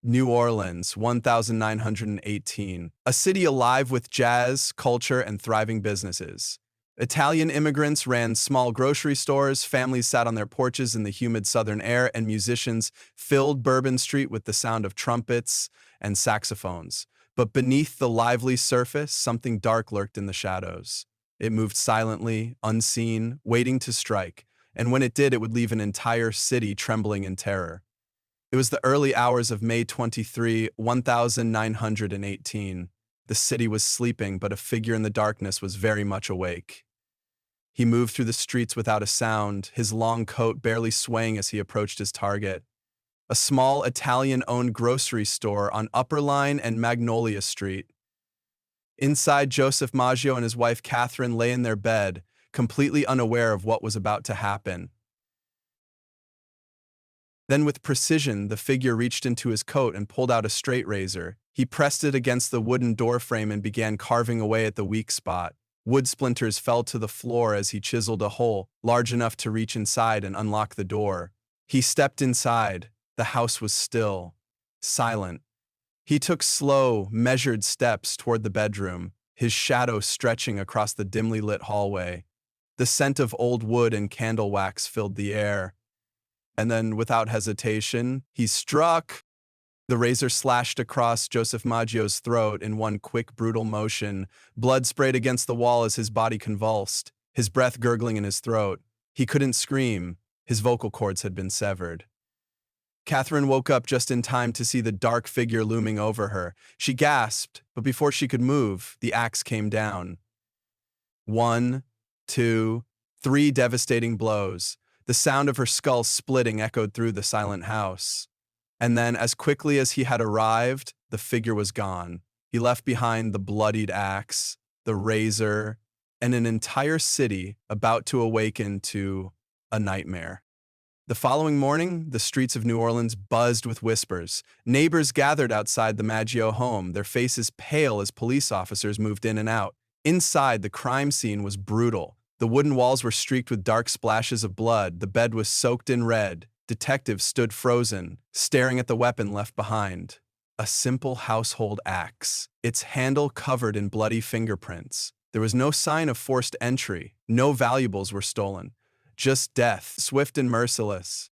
New Orleans, 1918. A city alive with jazz, culture, and thriving businesses. Italian immigrants ran small grocery stores, families sat on their porches in the humid southern air, and musicians filled Bourbon Street with the sound of trumpets and saxophones. But beneath the lively surface, something dark lurked in the shadows. It moved silently, unseen, waiting to strike, and when it did, it would leave an entire city trembling in terror. It was the early hours of May 23, 1918. The city was sleeping, but a figure in the darkness was very much awake. He moved through the streets without a sound, his long coat barely swaying as he approached his target. A small Italian-owned grocery store on Upper Line and Magnolia Street. Inside, Joseph Maggio and his wife Catherine lay in their bed, completely unaware of what was about to happen. Then with precision, the figure reached into his coat and pulled out a straight razor. He pressed it against the wooden doorframe and began carving away at the weak spot. Wood splinters fell to the floor as he chiseled a hole large enough to reach inside and unlock the door. He stepped inside. The house was still, silent. He took slow, measured steps toward the bedroom, his shadow stretching across the dimly lit hallway. The scent of old wood and candle wax filled the air. And then, without hesitation, he struck. The razor slashed across Joseph Maggio's throat in one quick, brutal motion. Blood sprayed against the wall as his body convulsed, his breath gurgling in his throat. He couldn't scream. His vocal cords had been severed. Catherine woke up just in time to see the dark figure looming over her. She gasped, but before she could move, the axe came down. 1, 2, 3 devastating blows. The sound of her skull splitting echoed through the silent house. And then, as quickly as he had arrived, the figure was gone. He left behind the bloodied axe, the razor, and an entire city about to awaken to a nightmare. The following morning, the streets of New Orleans buzzed with whispers. Neighbors gathered outside the Maggio home, their faces pale as police officers moved in and out. Inside, the crime scene was brutal. The wooden walls were streaked with dark splashes of blood. The bed was soaked in red. Detectives stood frozen, staring at the weapon left behind. A simple household axe, its handle covered in bloody fingerprints. There was no sign of forced entry. No valuables were stolen. Just death, swift and merciless.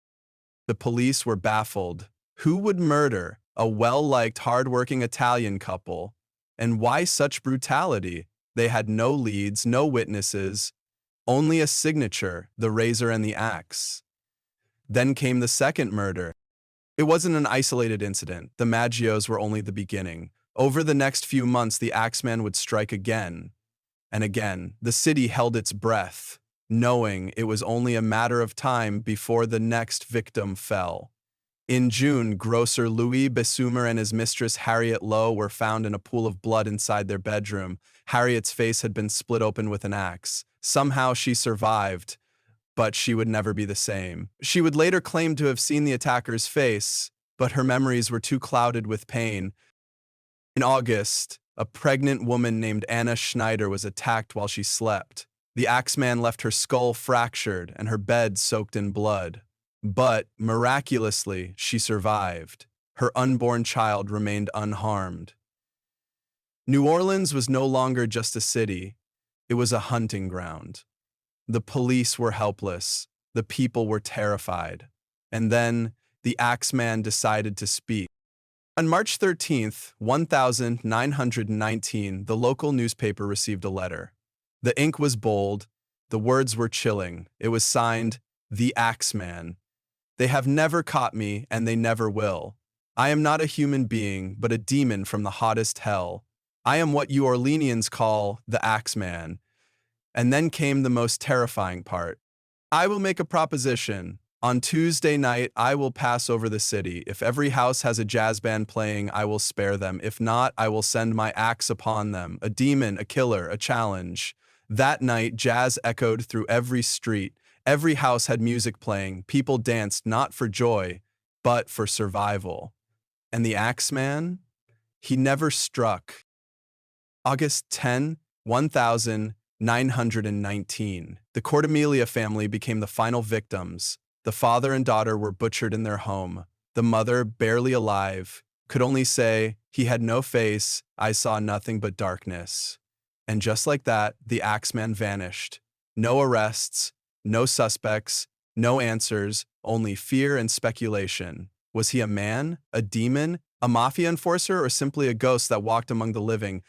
The police were baffled. Who would murder a well-liked, hard-working Italian couple? And why such brutality? They had no leads, no witnesses, only a signature, the razor and the axe. Then came the second murder. It wasn't an isolated incident. The Maggios were only the beginning. Over the next few months, the Axeman would strike again and again. The city held its breath, knowing it was only a matter of time before the next victim fell. In June, grocer Louis Bessumer and his mistress Harriet Lowe were found in a pool of blood inside their bedroom. Harriet's face had been split open with an axe. Somehow she survived, but she would never be the same. She would later claim to have seen the attacker's face, but her memories were too clouded with pain. In August, a pregnant woman named Anna Schneider was attacked while she slept. The Axeman left her skull fractured and her bed soaked in blood. But, miraculously, she survived. Her unborn child remained unharmed. New Orleans was no longer just a city. It was a hunting ground. The police were helpless. The people were terrified. And then, the Axeman decided to speak. On March 13th, 1919, the local newspaper received a letter. The ink was bold. The words were chilling. It was signed, "The Axeman." They have never caught me, and they never will. I am not a human being, but a demon from the hottest hell. I am what you Orleanians call the Axeman. And then came the most terrifying part. I will make a proposition. On Tuesday night, I will pass over the city. If every house has a jazz band playing, I will spare them. If not, I will send my axe upon them. A demon, a killer, a challenge. That night, jazz echoed through every street. Every house had music playing. People danced not for joy, but for survival. And the Axeman? He never struck. August 10, 1919. The Cordemelia family became the final victims. The father and daughter were butchered in their home. The mother, barely alive, could only say, "He had no face, I saw nothing but darkness." And just like that, the Axeman vanished. No arrests, no suspects, no answers, only fear and speculation. Was he a man, a demon, a mafia enforcer, or simply a ghost that walked among the living?